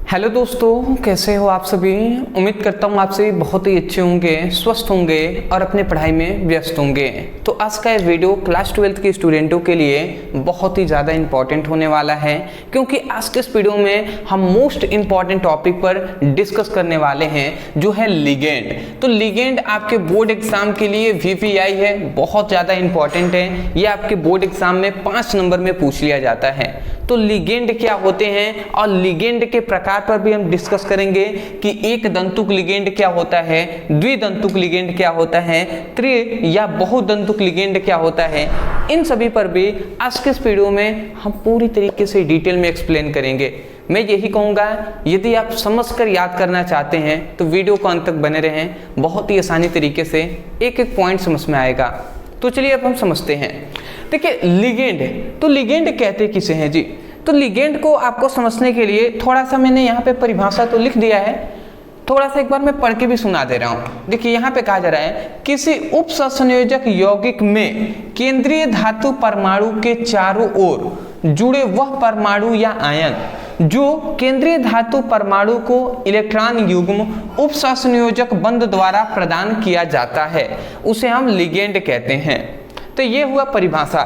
Hello दोस्तों, कैसे हो आप सभी। उम्मीद करता हूँ आप सभी बहुत ही अच्छे होंगे, स्वस्थ होंगे और अपने पढ़ाई में व्यस्त होंगे। तो आज का ये वीडियो क्लास 12th के स्टूडेंटों के लिए बहुत ही ज़्यादा इम्पॉर्टेंट होने वाला है, क्योंकि आज के इस वीडियो में हम मोस्ट इम्पॉर्टेंट टॉपिक पर डिस्कस करने वाले हैं, जो है लिगेंड। तो लिगेंड आपके बोर्ड एग्जाम के लिए VVI है, बहुत ज़्यादा इंपॉर्टेंट है। ये आपके बोर्ड एग्जाम में 5 नंबर में पूछ लिया जाता है। तो लिगेंड क्या होते हैं और लिगेंड के प्रकार पर भी हम डिस्कस करेंगे कि एक दंतुक लिगेंड क्या होता है, द्विदंतुक लिगेंड क्या होता है, त्रि या बहुदंतुक लिगेंड क्या होता है। इन सभी पर भी आज के इस वीडियो में हम पूरी तरीके से डिटेल में एक्सप्लेन करेंगे। मैं यही कहूँगा, यदि आप समझकर याद करना चाहते हैं तो वीडियो को अंत तक बने रहें, बहुत ही आसानी तरीके से एक एक पॉइंट समझ में आएगा। तो चलिए अब हम समझते हैं। देखिए लिगेंड, तो लिगेंड कहते किसे हैं जी। तो लिगेंड को आपको समझने के लिए थोड़ा सा मैंने यहाँ पे परिभाषा तो लिख दिया है, थोड़ा सा एक बार मैं पढ़ के भी सुना दे रहा हूँ। देखिए यहाँ पे कहा जा रहा है, किसी उप सहसंयोजक यौगिक में केंद्रीय धातु परमाणु के चारों ओर जुड़े वह परमाणु या आयन जो केंद्रीय धातु परमाणु को इलेक्ट्रॉन युग्म उप सहसंयोजक बंध द्वारा प्रदान किया जाता है, उसे हम लिगेंड कहते हैं। तो ये हुआ परिभाषा।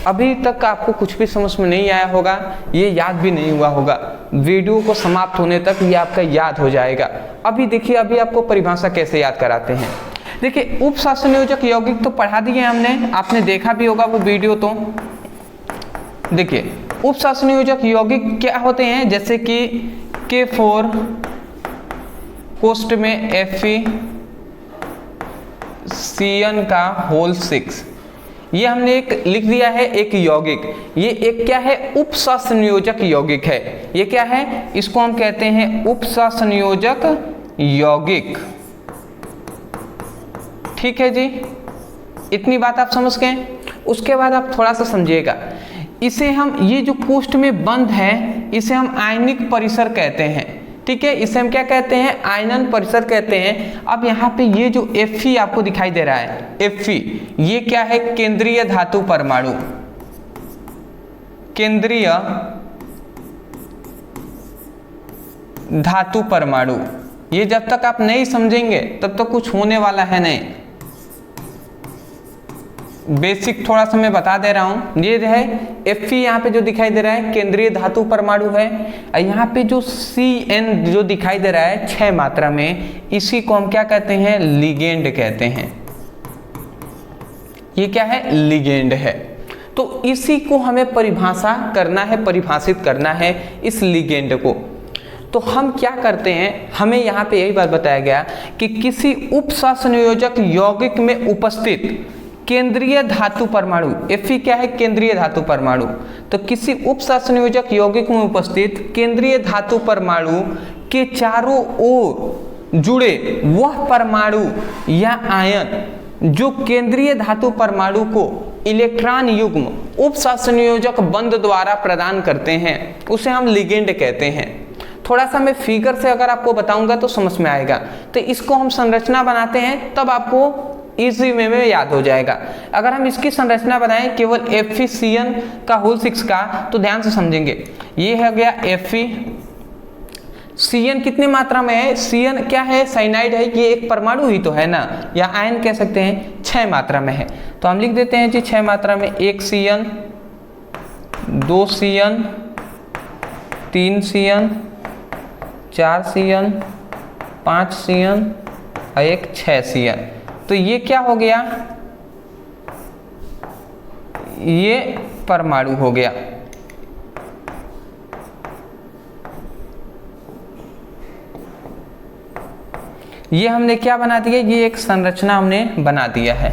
अभी तक आपको कुछ भी समझ में नहीं आया होगा, ये याद भी नहीं हुआ होगा, वीडियो को समाप्त होने तक ये आपका याद हो जाएगा। अभी देखिए, अभी आपको परिभाषा कैसे याद कराते हैं। देखिए उप सहसंयोजक यौगिक तो पढ़ा दिए हमने, आपने देखा भी होगा वो वीडियो। तो देखिए उप सहसंयोजक यौगिक क्या होते हैं, जैसे कि K4 कोष्ठ में Fe CN का होल 6, ये हमने एक लिख दिया है एक यौगिक। ये एक क्या है, उप सहसंयोजक यौगिक है। ये क्या है, इसको हम कहते हैं उप सहसंयोजक यौगिक। ठीक है जी, इतनी बात आप समझ गए। उसके बाद आप थोड़ा सा समझिएगा, इसे हम, ये जो कोष्ठ में बंध है, इसे हम आयनिक परिसर कहते हैं। ठीक है, इसे हम क्या कहते हैं, आयनन परिसर कहते हैं। अब यहाँ पे ये जो Fe आपको दिखाई दे रहा है, Fe ये क्या है, केंद्रीय धातु परमाणु। केंद्रीय धातु परमाणु, ये जब तक आप नहीं समझेंगे तब तक कुछ होने वाला है नहीं। बेसिक थोड़ा सा मैं बता दे रहा हूं। ये है Fe, यहाँ पे जो दिखाई दे रहा है केंद्रीय धातु परमाणु है। यहाँ पे जो Cn जो दिखाई दे रहा है 6 मात्रा में, इसी को हम क्या कहते हैं, लिगेंड कहते हैं। ये क्या है, लिगेंड है। तो इसी को हमें परिभाषा करना है, परिभाषित करना है इस लिगेंड को। तो हम क्या करते हैं, हमें यहाँ पे यही बात बताया गया कि किसी उप सहसंयोजक यौगिक में उपस्थित केंद्रीय धातु परमाणु, Fe क्या है, केंद्रीय धातु परमाणु। तो किसी उप सहसंयोजक यौगिक में उपस्थित केंद्रीय धातु परमाणु के चारों ओर जुड़े वह परमाणु या आयन जो केंद्रीय धातु परमाणु को इलेक्ट्रॉन युग्म उप सहसंयोजक बंध द्वारा प्रदान करते हैं, उसे हम लिगेंड कहते हैं। थोड़ा सा मैं फिगर से अगर आपको बताऊंगा तो समझ में आएगा। तो इसको हम संरचना बनाते हैं, तब आपको इजी वे में याद हो जाएगा। अगर हम इसकी संरचना बनाएं केवल FeCN का होल 6 का, तो ध्यान से समझेंगे। ये है गया Fe, Cn कितने मात्रा में है, Cn क्या है, साइनाइड है, ये एक परमाणु ही तो है ना, या आयन कह सकते हैं, 6 मात्रा में है। तो हम लिख देते हैं जी 6 मात्रा में, 1 Cn, 2 Cn, 3 Cn, 4 Cn, 5 Cn और एक 6 Cn। तो ये क्या हो गया, ये परमाणु हो गया। ये हमने क्या बना दिया, ये एक संरचना हमने बना दिया है।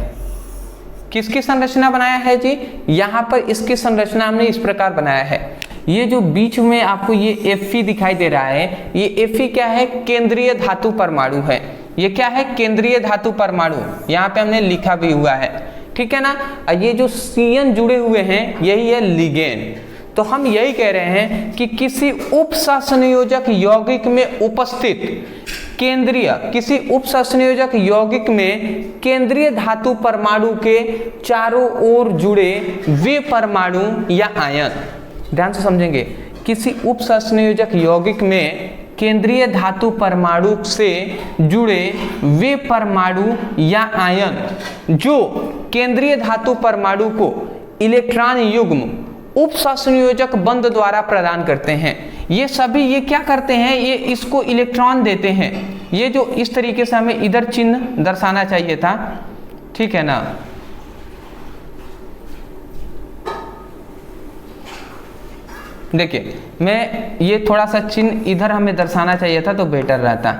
किसकी संरचना बनाया है जी, यहां पर इसकी संरचना हमने इस प्रकार बनाया है। ये जो बीच में आपको ये Fe दिखाई दे रहा है, ये Fe क्या है, केंद्रीय धातु परमाणु है। ये क्या है, केंद्रीय धातु परमाणु, यहाँ पे हमने लिखा भी हुआ है। ठीक है ना। ये जो Cn जुड़े हुए हैं, यही है लिगेंड। तो हम यही कह रहे हैं कि किसी उप सहसंयोजक यौगिक में उपस्थित केंद्रीय, किसी उप सहसंयोजक यौगिक में केंद्रीय धातु परमाणु के चारों ओर जुड़े वे परमाणु या आयन, ध्यान से समझेंगे, किसी उप सहसंयोजक यौगिक में केंद्रीय धातु परमाणु से जुड़े वे परमाणु या आयन जो केंद्रीय धातु परमाणु को इलेक्ट्रॉन युग्म उपसंयोजक बंध द्वारा प्रदान करते हैं। ये सभी ये क्या करते हैं, ये इसको इलेक्ट्रॉन देते हैं। ये जो इस तरीके से हमें इधर चिन्ह दर्शाना चाहिए था, ठीक है ना। देखिए मैं ये थोड़ा सा चिन्ह इधर हमें दर्शाना चाहिए था तो बेटर रहता,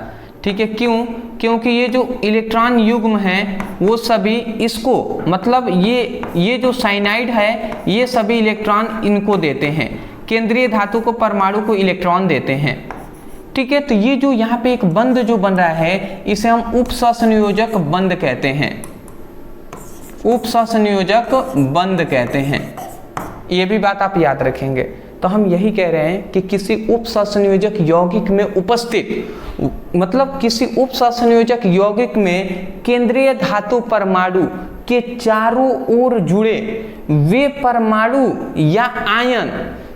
ठीक है। क्यों? क्योंकि ये जो इलेक्ट्रॉन युग्म हैं वो सभी इसको मतलब ये जो साइनाइड है ये सभी इलेक्ट्रॉन इनको देते हैं, केंद्रीय धातु को परमाणु को इलेक्ट्रॉन देते हैं, ठीक है। तो ये जो यहाँ पे एक बंध जो बन रहा है इसे हम उपसंयोजक बंध कहते हैं, उपसंयोजक बंध कहते हैं। ये भी बात आप याद रखेंगे। तो हम यही कह रहे हैं कि किसी उपसंयोजक यौगिक में उपस्थित मतलब किसी उपसंयोजक यौगिक में केंद्रीय धातु परमाणु के चारों ओर जुड़े वे परमाणु या आयन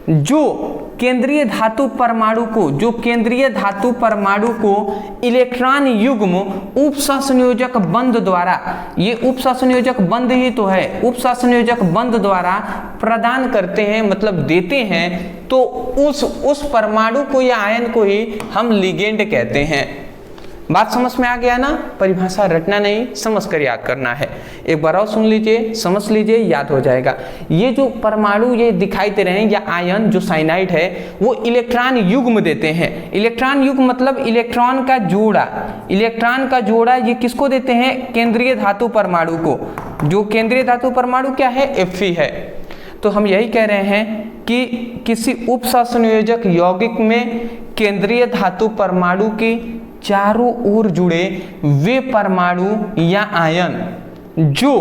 जो केंद्रीय धातु परमाणु को इलेक्ट्रॉन युग्म उपसंयोजक बंध द्वारा, ये उपसंयोजक बंध ही तो है, उपसंयोजक बंध द्वारा प्रदान करते हैं मतलब देते हैं, तो उस परमाणु को या आयन को ही हम लिगेंड कहते हैं। बात समझ में आ गया ना। परिभाषा रटना नहीं, समझ कर याद करना है। एक बार और सुन लीजिए, समझ लीजिए, याद हो जाएगा। ये जो परमाणु ये दिखाई दे रहे हैं या आयन जो साइनाइड है वो इलेक्ट्रॉन युग्म देते हैं। इलेक्ट्रॉन युग्म मतलब इलेक्ट्रॉन का जोड़ा, इलेक्ट्रॉन का जोड़ा ये किसको देते हैं, केंद्रीय धातु परमाणु को। जो केंद्रीय धातु परमाणु क्या है, Fe है। तो हम यही कह रहे हैं कि किसी उपसंयोजक यौगिक में केंद्रीय धातु परमाणु की चारों ओर जुड़े वे परमाणु या आयन जो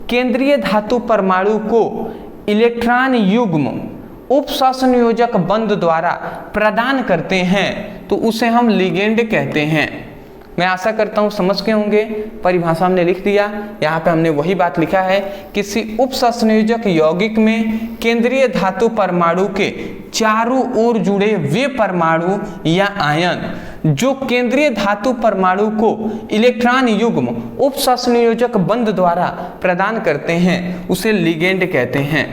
केंद्रीय धातु परमाणु को इलेक्ट्रॉन युग्म उपसंयोजक बंध द्वारा प्रदान करते हैं तो उसे हम लिगेंड कहते हैं। मैं आशा करता हूं समझ के होंगे। परिभाषा हमने लिख दिया, यहाँ पे हमने वही बात लिखा है, किसी उपसंयोजक यौगिक में केंद्रीय धातु परमाणु के चारों ओर जुड़े वे परमाणु या आयन जो केंद्रीय धातु परमाणु को इलेक्ट्रॉन युग्म उपसंयोजक बंध द्वारा प्रदान करते हैं उसे लिगेंड कहते हैं।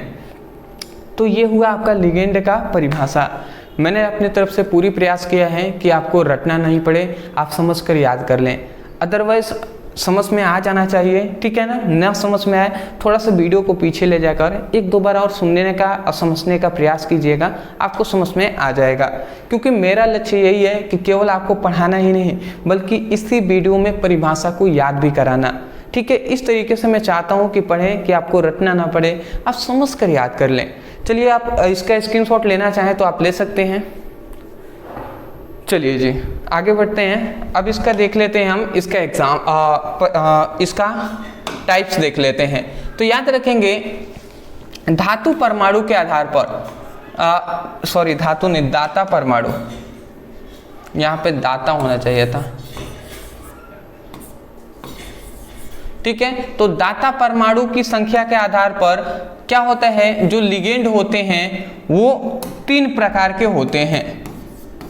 तो ये हुआ आपका लिगेंड का परिभाषा। मैंने अपनी तरफ से पूरी प्रयास किया है कि आपको रटना नहीं पड़े, आप समझ कर याद कर लें। अदरवाइज समझ में आ जाना चाहिए, ठीक है ना समझ में आए थोड़ा सा वीडियो को पीछे ले जाकर एक दो बार और सुनने का और समझने का प्रयास कीजिएगा, आपको समझ में आ जाएगा। क्योंकि मेरा लक्ष्य यही है कि केवल आपको पढ़ाना ही नहीं बल्कि इसी वीडियो में परिभाषा को याद भी कराना, ठीक है। इस तरीके से मैं चाहता हूँ कि पढ़ें कि आपको रटना ना पड़े, आप समझ कर याद कर लें। चलिए आप इसका स्क्रीनशॉट लेना चाहें तो आप ले सकते हैं। चलिए जी आगे बढ़ते हैं। अब इसका देख लेते हैं हम, इसका इसका टाइप्स देख लेते हैं। तो याद रखेंगे धातु परमाणु के आधार पर धातु नहीं, दाता परमाणु, यहाँ पे दाता होना चाहिए था, ठीक है। तो दाता परमाणु की संख्या के आधार पर क्या होता है, जो लिगेंड होते हैं वो 3 प्रकार के होते हैं।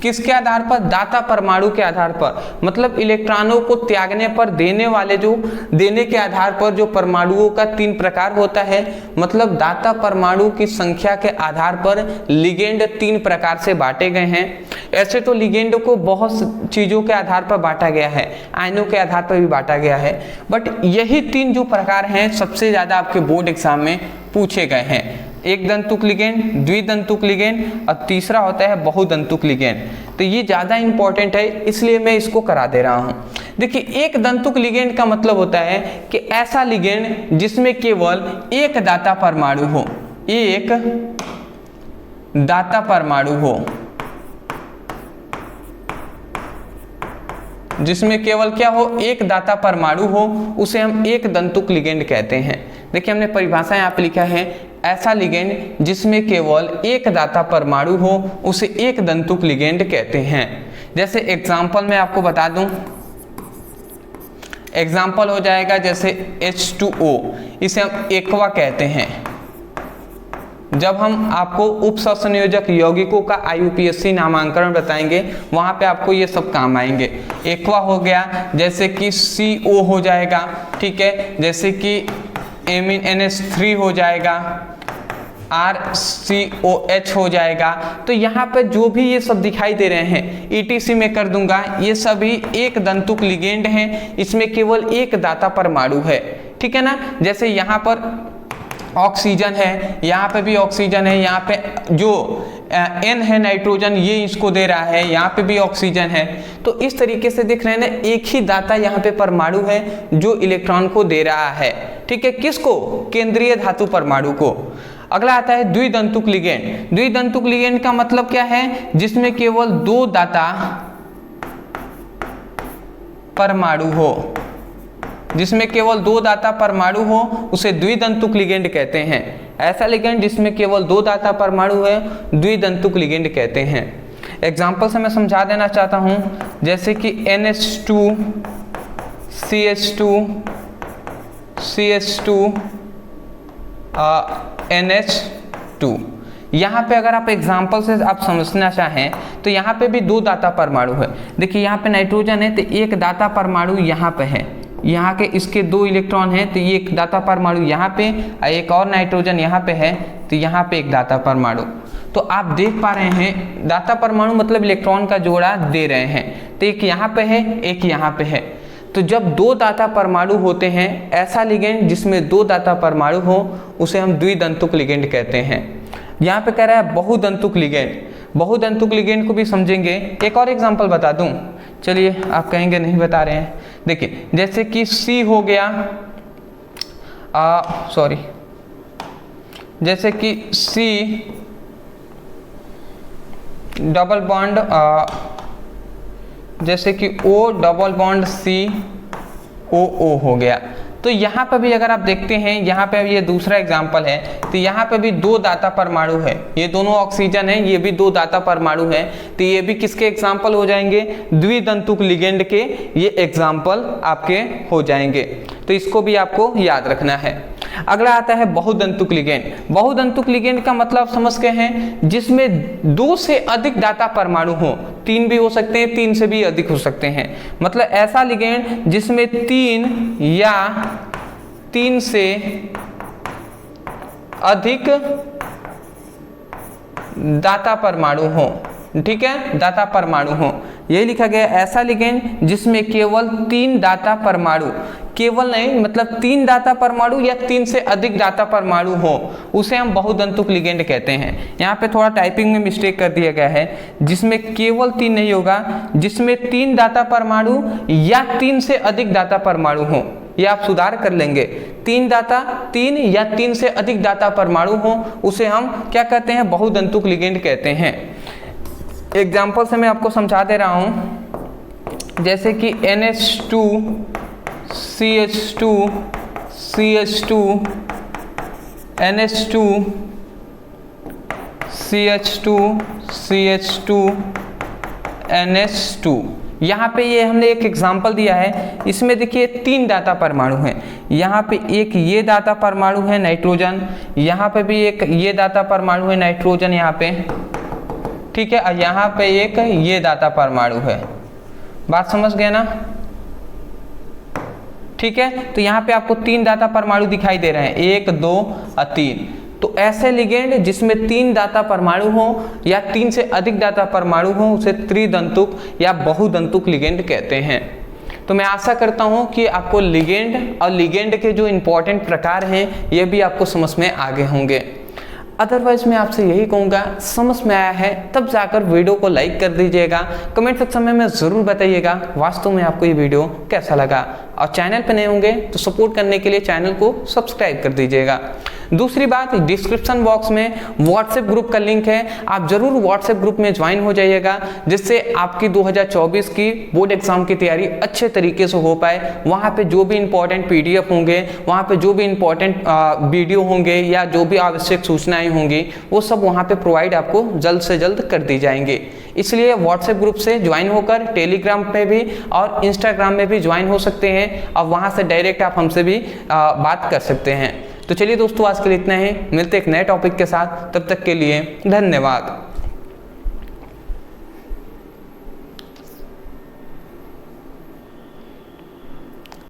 किसके आधार पर, दाता परमाणु के आधार पर, मतलब इलेक्ट्रॉनों को त्यागने पर देने के आधार पर जो परमाणुओं का 3 प्रकार होता है। मतलब दाता परमाणु की संख्या के आधार पर लिगेंड 3 प्रकार से बांटे गए हैं। ऐसे तो लिगेंड को बहुत चीजों के आधार पर बांटा गया है, आयनों के आधार पर भी बांटा गया है, बट यही 3 जो प्रकार हैं सबसे ज्यादा आपके बोर्ड एग्जाम में पूछे गए हैं। एक दंतुक लिगेंड, द्विदंतुक लिगेंड और तीसरा होता है बहुदंतुक लिगेंड। तो ये ज्यादा इंपॉर्टेंट है इसलिए मैं इसको करा दे रहा हूं। देखिए एक दंतुक लिगेंड का मतलब होता है कि ऐसा लिगेंड जिसमें केवल एक दाता परमाणु हो, एक दाता परमाणु हो, जिसमें केवल क्या हो, एक दाता परमाणु हो, उसे हम एक दंतुक लिगेंड कहते हैं। देखिए हमने परिभाषा यहाँ पे लिखा है, ऐसा लिगेंड जिसमें केवल एक दाता परमाणु हो उसे एक दंतुक लिगेंड कहते हैं। जैसे एग्जाम्पल मैं आपको बता दूं, एग्जाम्पल हो जाएगा जैसे H2O, इसे हम एक्वा कहते हैं, जब हम आपको उप संयोजक यौगिकों का IUPAC नामांकन बताएंगे वहाँ पे आपको ये सब काम आएंगे। एक्वा हो गया, जैसे कि CO हो जाएगा, ठीक है, जैसे कि एमीन NH3 हो जाएगा, RCOH हो जाएगा। तो यहाँ पे जो भी ये सब दिखाई दे रहे हैं ETC में कर दूंगा, ये सभी एक दंतुक लिगेंड हैं, इसमें केवल एक दाता परमाणु है, ठीक है ना। जैसे यहाँ पर ऑक्सीजन है, यहाँ पे भी ऑक्सीजन है, यहाँ पे जो N है नाइट्रोजन ये इसको दे रहा है, यहाँ पे भी ऑक्सीजन है। तो इस तरीके से दिख रहे हैं ना, एक ही दाता यहाँ पे परमाणु है जो इलेक्ट्रॉन को दे रहा है, ठीक है, किसको, केंद्रीय धातु परमाणु को। अगला आता है द्विदंतुक लिगेंड। द्विदंतुक लिगेंड का मतलब क्या है, जिसमें केवल दो दाता परमाणु हो, जिसमें केवल दो दाता परमाणु हो उसे द्विदंतुक लिगेंड कहते हैं। ऐसा लिगेंड जिसमें केवल दो दाता परमाणु है द्विदंतुक लिगेंड कहते हैं। एग्जांपल से मैं समझा देना चाहता हूं, जैसे कि NH2 CH2 CH2 NH2। यहाँ पे अगर आप एग्जाम्पल से आप समझना चाहें तो यहाँ पे भी दो दाता परमाणु है। देखिए यहाँ पे नाइट्रोजन है तो एक दाता परमाणु यहाँ पे है, यहाँ के इसके दो इलेक्ट्रॉन हैं तो ये एक दाता परमाणु यहाँ पे, एक और नाइट्रोजन यहाँ पे है तो यहाँ पे एक दाता परमाणु। तो आप देख पा रहे हैं दाता परमाणु मतलब इलेक्ट्रॉन का जोड़ा दे रहे हैं, तो एक यहाँ पे है एक यहाँ पे है। तो जब दो दाता परमाणु होते हैं, ऐसा लिगेंड जिसमें दो दाता परमाणु हो उसे हम द्विदंतुक लिगेंड कहते हैं। यहाँ पे कह रहा है बहुदंतुक लिगेंड। बहुदंतुक लिगेंड को भी समझेंगे। एक और एग्जांपल बता दूं, चलिए आप कहेंगे नहीं बता रहे हैं। देखिए जैसे कि C हो गया, जैसे कि C डबल बॉन्ड, जैसे कि O डबल बॉन्ड COO हो गया। तो यहाँ पर भी अगर आप देखते हैं, यहाँ पे ये दूसरा एग्जाम्पल है, तो यहाँ पे भी दो दाता परमाणु है, ये दोनों ऑक्सीजन है, ये भी दो दाता परमाणु है, तो ये भी किसके एग्जाम्पल हो जाएंगे, द्विदंतुक लिगेंड के ये एग्जाम्पल आपके हो जाएंगे। तो इसको भी आपको याद रखना है। अगला आता है बहुदंतुक लिगेंड। बहुदंतुक लिगेंड का मतलब समझ गए हैं, जिसमें दो से अधिक दाता परमाणु हो, तीन भी हो सकते हैं, तीन से भी अधिक हो सकते हैं। मतलब ऐसा लिगेंड जिसमें तीन या तीन से अधिक दाता परमाणु हो, ठीक है, दाता परमाणु हो। यही लिखा गया ऐसा लिगेंड जिसमें केवल तीन दाता परमाणु, केवल नहीं मतलब तीन दाता परमाणु या तीन से अधिक दाता परमाणु हो, उसे हम बहुदंतुक लिगेंड कहते हैं। यहाँ पे थोड़ा टाइपिंग में मिस्टेक कर दिया गया है, जिसमें केवल तीन नहीं होगा, जिसमें तीन दाता परमाणु या तीन से अधिक दाता परमाणु हो, ये आप सुधार कर लेंगे। तीन दाता, तीन या तीन से अधिक दाता परमाणु हो उसे हम क्या कहते हैं, बहुदंतुक लिगेंड कहते हैं। एग्जाम्पल से मैं आपको समझा दे रहा हूं, जैसे कि NH2 CH2 CH2 NH2 CH2 CH2 NH2। यहाँ पे ये हमने एक एग्जाम्पल दिया है, इसमें देखिए तीन दाता परमाणु हैं। यहाँ पे एक ये दाता परमाणु है नाइट्रोजन, यहाँ पे भी एक ये दाता परमाणु है नाइट्रोजन यहाँ पे, ठीक है, और यहाँ पे एक ये दाता परमाणु है। बात समझ गए ना, ठीक है। तो यहाँ पे आपको तीन दाता परमाणु दिखाई दे रहे हैं, एक दो और तीन। तो ऐसे लिगेंड जिसमें तीन दाता परमाणु हो या तीन से अधिक दाता परमाणु हो उसे त्रिदंतुक या बहुदंतुक लिगेंड कहते हैं। तो मैं आशा करता हूं कि आपको लिगेंड और लिगेंड के जो इंपॉर्टेंट प्रकार हैं ये भी आपको समझ में आ गए होंगे। अदरवाइज मैं आपसे यही कहूँगा, समझ में आया है तब जाकर वीडियो को लाइक कर दीजिएगा। कमेंट सेक्शन में ज़रूर बताइएगा वास्तव में आपको ये वीडियो कैसा लगा, और चैनल पर नए होंगे तो सपोर्ट करने के लिए चैनल को सब्सक्राइब कर दीजिएगा। दूसरी बात, डिस्क्रिप्शन बॉक्स में व्हाट्सएप ग्रुप का लिंक है, आप जरूर व्हाट्सएप ग्रुप में ज्वाइन हो जाइएगा, जिससे आपकी 2024 की बोर्ड एग्जाम की तैयारी अच्छे तरीके से हो पाए। वहाँ पे जो भी इंपॉर्टेंट PDF होंगे, वहाँ पे जो भी इंपॉर्टेंट वीडियो होंगे या जो भी आवश्यक सूचनाएं होंगी वो सब वहाँ पे प्रोवाइड आपको जल्द से जल्द कर दी जाएंगे। इसलिए व्हाट्सएप ग्रुप से ज्वाइन होकर टेलीग्राम पे भी और इंस्टाग्राम में भी ज्वाइन हो सकते हैं, और वहाँ से डायरेक्ट आप हमसे भी बात कर सकते हैं। तो चलिए दोस्तों, आज के लिए इतना ही। मिलते एक नए टॉपिक के साथ, तब तक के लिए धन्यवाद।